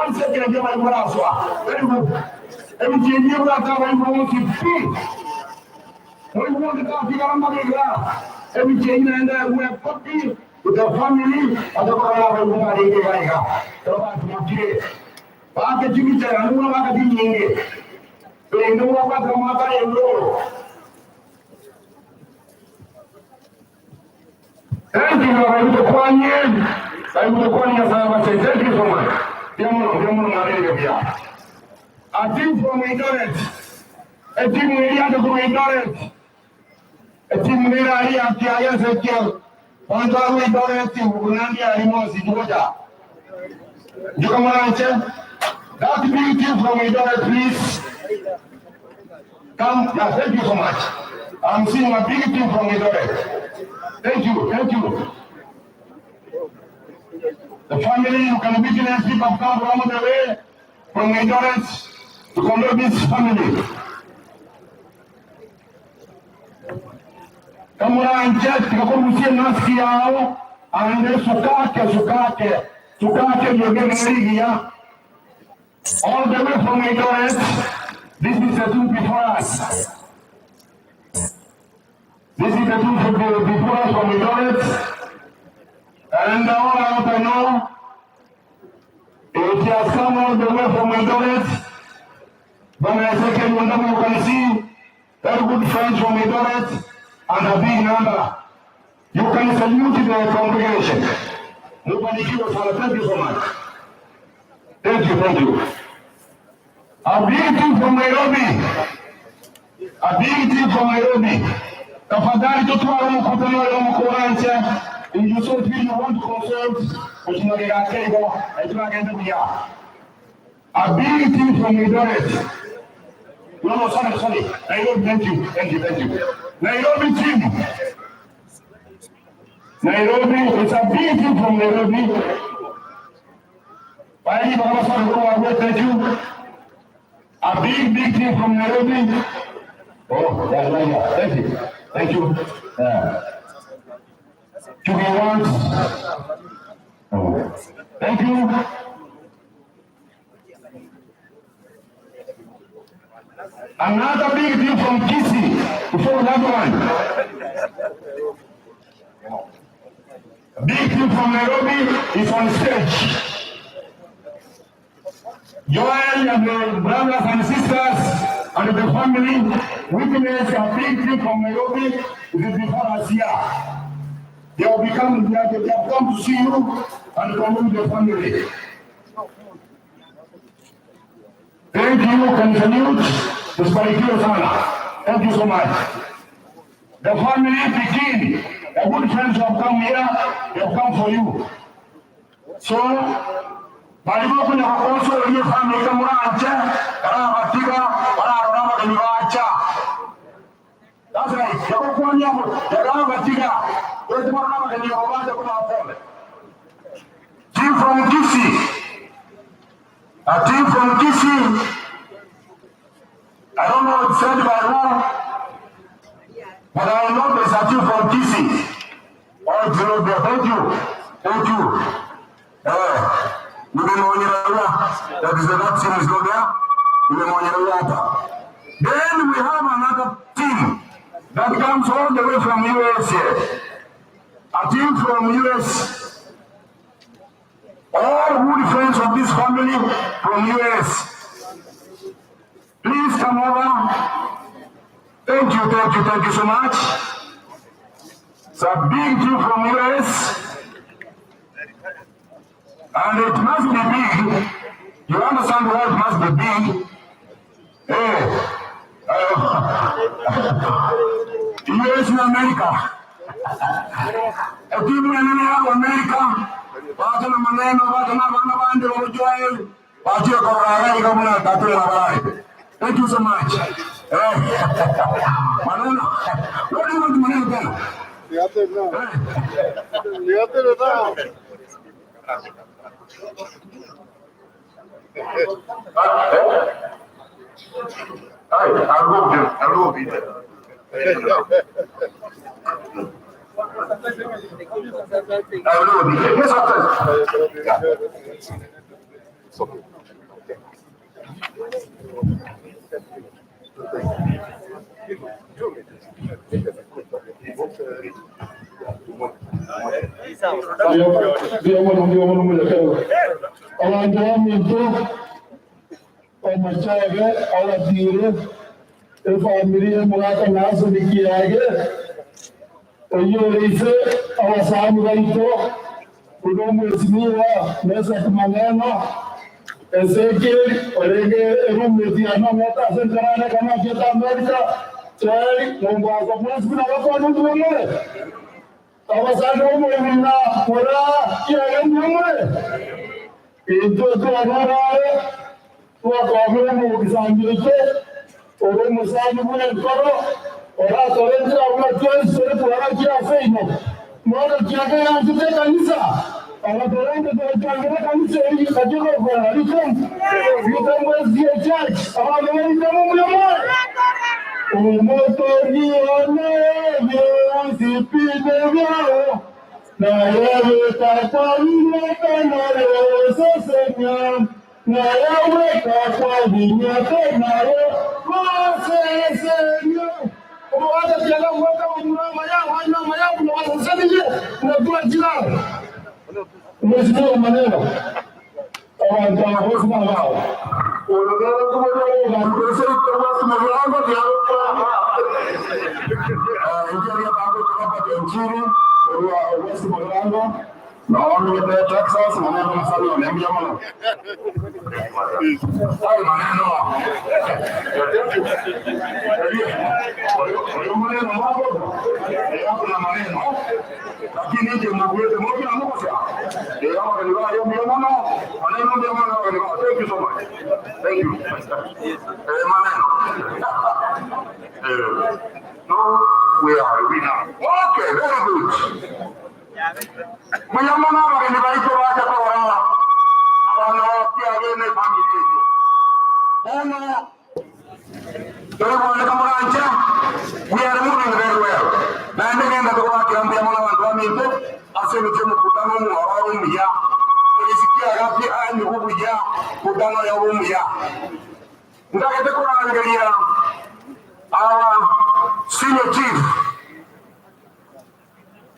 1 second, you might want to. Very good. Every change you got to have one to feet. We want to talk to your money. Every change and we have puppy with the family of the Bari. So I'm here. Back at you, I don't know what I'm doing. They know what the mother and law. Thank you, I will call you. I will call you as I say. Thank you so much. I think from ignorance, a team area to go ignorance, a team area Kiage said, on the ignorance in Bulandia, he was in water. You come on, that big team from ignorance, please. Come, thank you so much. I'm seeing a big team from ignorance. Thank you. The family, you can witness people come along the way from ignorance to conduct this family. Come on, check, come see Naski out, and then Sukake, you're getting here. All the way from ignorance, this is the truth before us. This is the truth before us from ignorance. And all I know, it has come all the way from ignorance. When I say, you can see very good friends from ignorance and a big number. You can salute the congregation. Nobody give us. Thank you so much. Thank you. A big team from Nairobi. Tafadhali tutoa mkutano wa mkoancha. In you so feel you want to consult, but you know they are table, I do not get them here. A big team from Nairobi. No, sorry. Nairobi, thank you. Nairobi team. Nairobi, it's a big team from Nairobi. Thank you. A big team from Nairobi. Oh, that's right here. Thank you. To be once. Thank you. Another big team from Gusii. Before that one. A big team from Nairobi is on stage. Joel and the brothers and sisters and the family witness a big team from Nairobi is before us here. They have come to see you and come with the family. Thank you, continue. Thank you so much. The family begin. The good friends who have come here, they have come for you. So, by you also your family come around, that's right. Team from Gusii. A team from Gusii. I don't know what's said by who, but I know there's a team from Gusii. Thank you. That is the next team is not there. Then we have another team that comes all the way from US here. A team from US. All good friends of this family from US. Please come over. Thank you so much. It's a big team from US. And it must be big. You understand why it must be big? US in America. A team in America. Thank you so much. What do you want to Maneno? I'll go be there. Nahason Kiage, Oyolise, Awasamu Gaito, Mheshimiwa Mesa Maneno, Ezekiel, Orege, Erumetiano, Mota, Centrale, kama Kieta Amerika, Chai, Mombasa, Mwezi na wako wanungume. Awasano mwemina, Kora, Kiage mwemwe. Into tuanarae, tuwakwamile mukisambirike, Ore musaji mune nkoro, ora torenti la una tuenzi ore puara kia feino. Mwaka Kiage ya ntute kanisa. Ala torenti torenti kanisa hii kajiko kwa alikom. Mwezi ya church. Ama mwezi kama mwemoe. Umoto ni onebe, usipide vyao. Na yewe takwamile kanare sosenya. Na yewe takwamile kanare sosenya. Wada Kiaga mwaka mayangu na wasasabije unajua jina. Mheshimiwa maneno. Awanta hosma wao. Unadhani kama na pesa kwa mwanangu ndio ndio hapo tunapata nchini kwa West Mwanangu. Naona wewe Texas maneno masali wanaambia mwana. Hayo maneno. Hayo maneno mambo. Hapo na maneno. Lakini nje mwabuete mmoja na mmoja. Hapo ni wao maneno ndio maana wao. Thank you so much. Thank you. Maneno. No, we are winner. Okay, very good. Mnyamana wale baito wacha kwa wao. Wanaopia wene familia hiyo. Ona. Kwa kama anja, we are moving very well. Na ndio ndio kwa kiambia mwana wangu aminde, aseme mkutano wao ya. Ulisikia ngapi ani hubu ya mkutano ya hubu ya. Ndakete kwa angalia senior chief.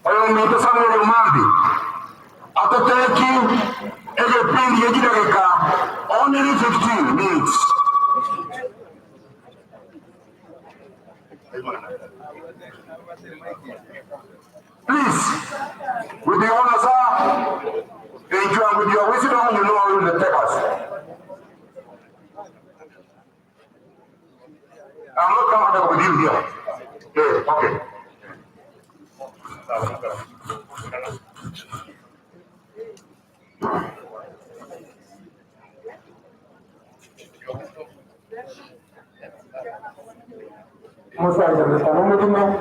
Oyo mtu sana wa mambi. Atateki pindi ya dakika only 15 minutes. Please, with the honor, sir, enjoy with your wisdom, you know how you take us. I'm not comfortable with you here. Yeah, okay. Musaza mtano mudima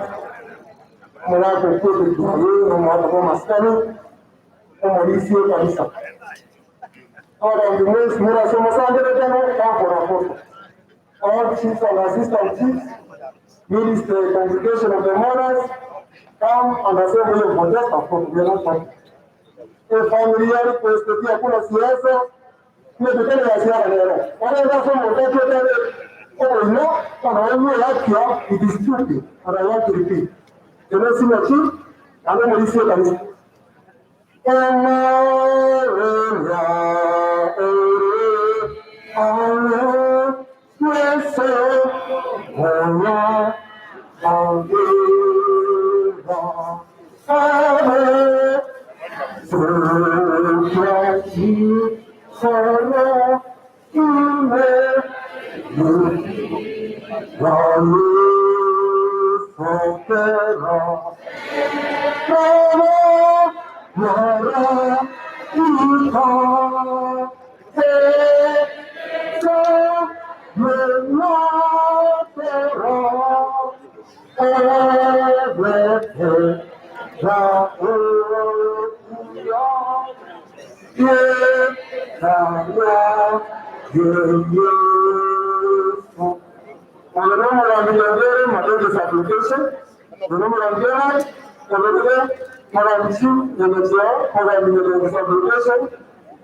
mulapo kwetu tuwe mwana kwa maskani omulisi kanisa ora ndimwezi mura somo sandere tano hapo hapo all chiefs and assistant chiefs ministry congregation of the mourners come and assemble your protest for the familia request pia kuna siasa ni tukio la siasa leo wanaenda somo tatu tele. Oh no, it is stupid, and I want to repeat. The next thing I see, I'm going to say that.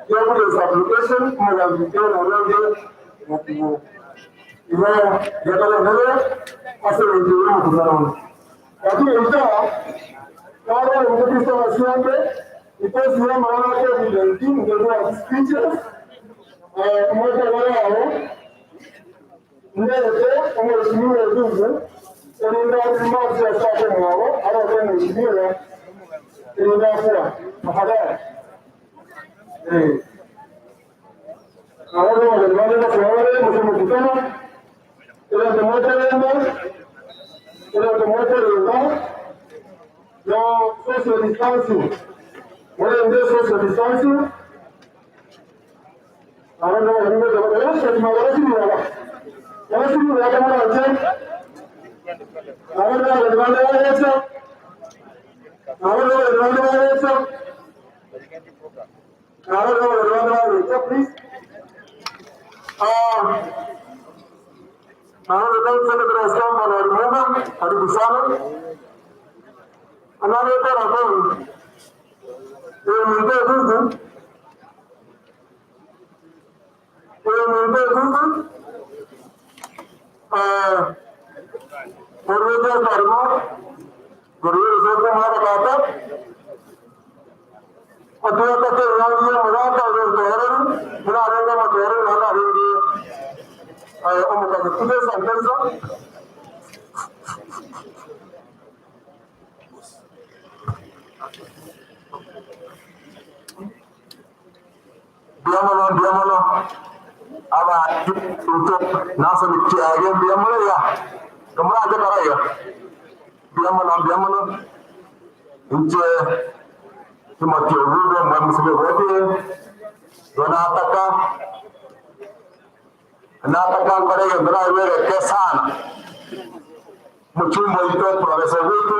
This application will be done around here. Lakini ikawa baada ya mkutano wa siambe ipesi ya maana kwa vile timu ndio speeches mmoja wao ndio kama mheshimiwa ndugu ndio mmoja wa sasa mwao au kwa mheshimiwa ndio kwa tafadhali ahora wale wale kwa mkutano ile mmoja no social distancing. What is this social distancing? I don't know what it is. What is it? What is it? What is it? What is it? I don't know what it is. I don't know what it is. I don't know what it is. Please. Karibu sana. Analeta rafu. Mwende huku. Morwete karma. Gurur se hara kata. Adya kate raniya murata veran. Muraranga materan nala ringi. Amuka kude santenza. Biamalo aba itu Nahason Kiage biamalo ya kemana aja karaya biamalo ince cuma tiubu mamsebe wote donataka karaya driver kesan mchumba itu profesor itu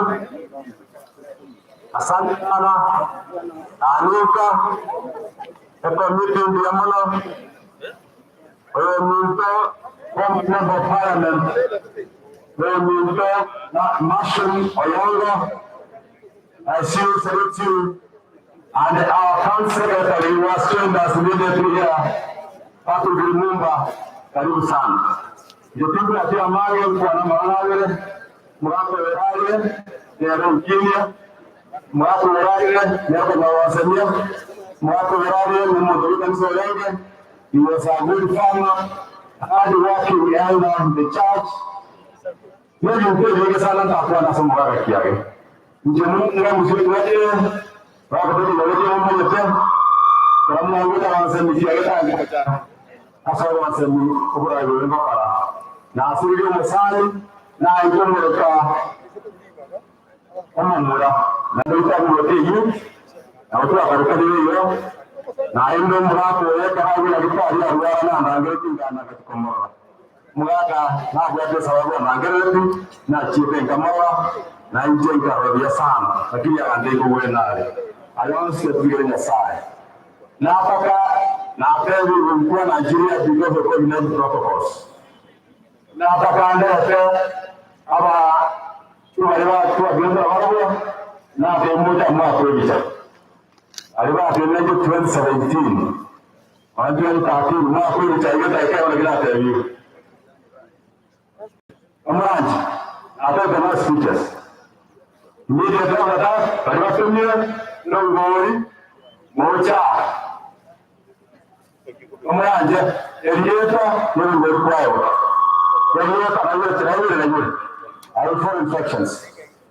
asante sana anika meeting biamalo minta from member of parliament minta Nahason Oyongo I see you and our council secretary was joined us immediately here Patu Grimumba karibu sana jotingu atia mage kwa na maana mwako werale ya Kenya mwako werale ya kwa wasamia mwako werale ni mmoja msolenge. He was a good farmer, hard working elder in the church. Maybe you can sana takuwa na somo la Kiage. Njemu ngira mzuri waje, wako ndio wale mmoja tena. Kama mmoja wanasema Kiage tanga. Asa wanasema kubura hiyo ngakala. Na asili ya msali na ikomeka kama mura. Na ndio itakuwa hiyo. Na watu akaruka hiyo. Na endo murako yeka hawi alikuwa ya ruara na ndangeti ngana katika mora mugaka na bwate sababu ndangeti na chipe ngamara na nje ngarobia sana lakini akandiko wenale ayonse tugere sai na paka na pendi ulikuwa Nigeria because of COVID-19 protocols na paka ndete aba tuwalewa kwa biashara wao na pamoja mwako hicho aliba tunaje 2017 wanajua tatu na kweli chaigeta ikawa bila tabiu amani hata kama speeches media data aliwatumia ngori moja amani elieta ni ngori kwao elieta na yote na yule na yule all four infections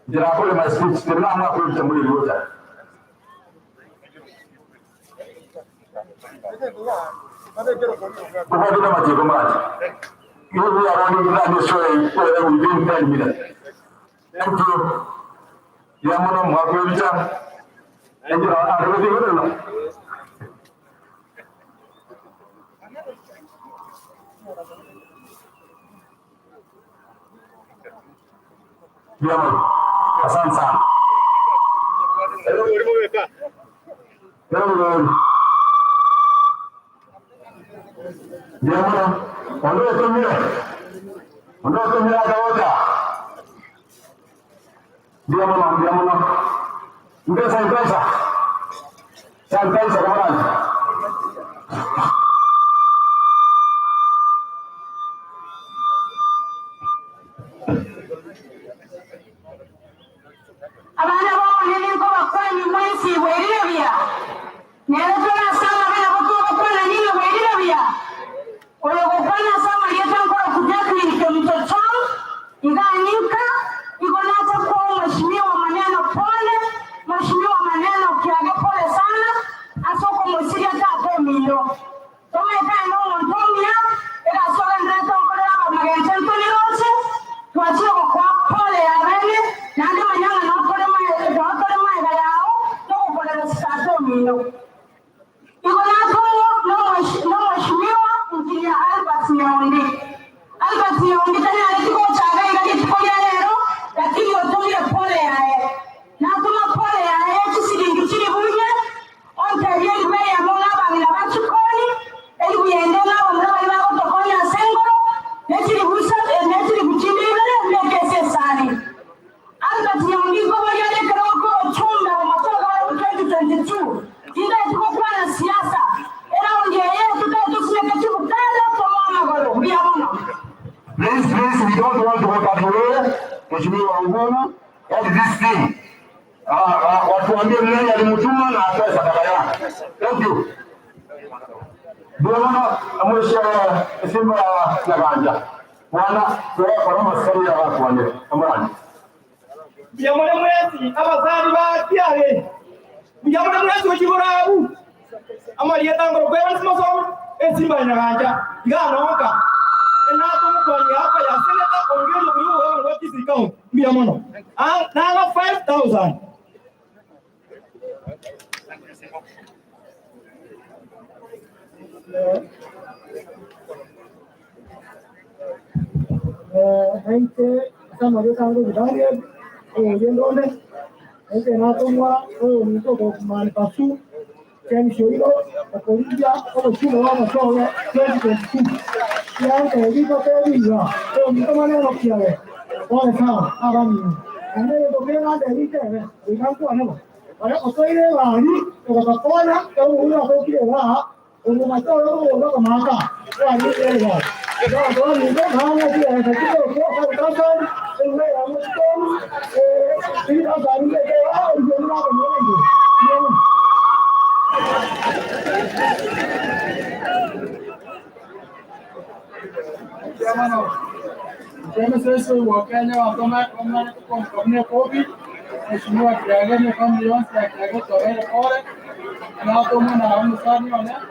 jira kwa my speech tena na kwa tambuli yote Kuhadina majibu maji. You are running that this way within 10 minutes. Thank you. Yamono Mwakwevicha. And you are everything with them. Yamono. Hasan San. Hello. Diamond, ondo tumira kawaida. Diamond. Ndio sanitizer. Sanitizer kama nani? don't want to work away, mheshimiwa Ngoma, all this thing. Watuambie nani alimtuma na atoe sadaka yake. Thank you. Bwana mheshimiwa Simba na Ganja. Bwana kwa maskari ya watu wale. Amani. Biyamone mwezi abazali ba Kiage. Biyamone mwezi w'Ikiborabu. Amaliye tangoro kwa simoso Simba na Ganja. Nganoka. Enato mukoni hapa ya seneta ongelo kuyo wa kisii-kenya. Biyamone. Nanga 5,000. Gente, estamos hablando de Daniel, yéndole, este Nahason, un poco malpasu, que han seguido la política, como si lo vamos a ver, y antes digo que diga, pero mi toma no lo quiere, o está, ahora mismo, en el gobierno de dice, y campo no, ahora estoy de Bali, pero la cola, que una cosa que va, un macho lo que mata, ahí es igual. Todo el mundo va a decir, ese tipo de cosas, tratan, el rey a mucho, y la familia que va, y yo no la conozco. Mimi sasa wa Kenya watoma kwa COVID, mheshimiwa Kiage ni kama yonse ya Kiage toele pole. Na tomo na amsani wana.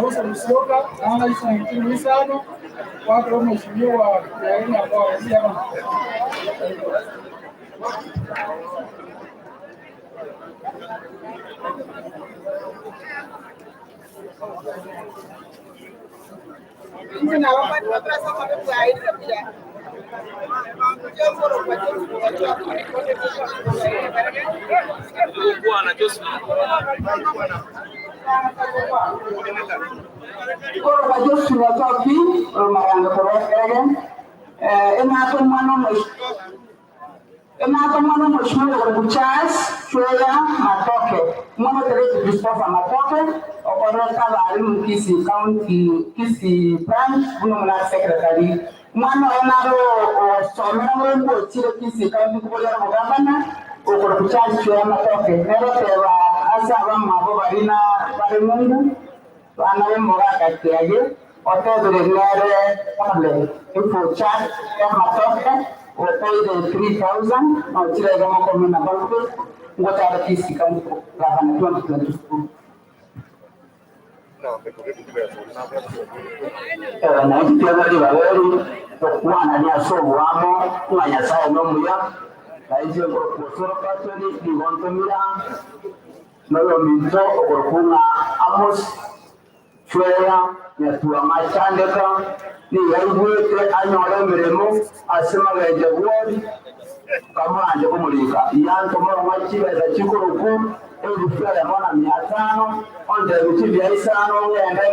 Rosa Lusioka na isa ngini sana kwa mheshimiwa Kiage na kwa siama. Ina wapata pesa kwa kuaidi pia. Kwa Joshua watoki maranga korogene Nahason mheshimiwa kuchas chwea matoke mwana tere disposa matoke okoreka bali Kisii County Kisii branch mwana secretary mwana enaro somera mwe chire Kisii County kubola mugambana okora kuchas chwea matoke nero teba asaba mabo barina bari mungu bana bemuraga Kiage otebere nere ole info chat ya matoke we paid 3,000 na chile kama kwa na bank ngota ya Kisii County la 2022 na ndio ndio wale kwa ni asobo amo kwa nyasaye no muya na hiyo kwa sura katoni ni wantomira na yo minzo kwa amos chwea ya tuwa machandeka ni yaibwete anyore miremo asema gaje wodi kamanje kumulika yanto mara machira za chikuruku ebi fya ya mwana 500 onde bichi bya isano ngenda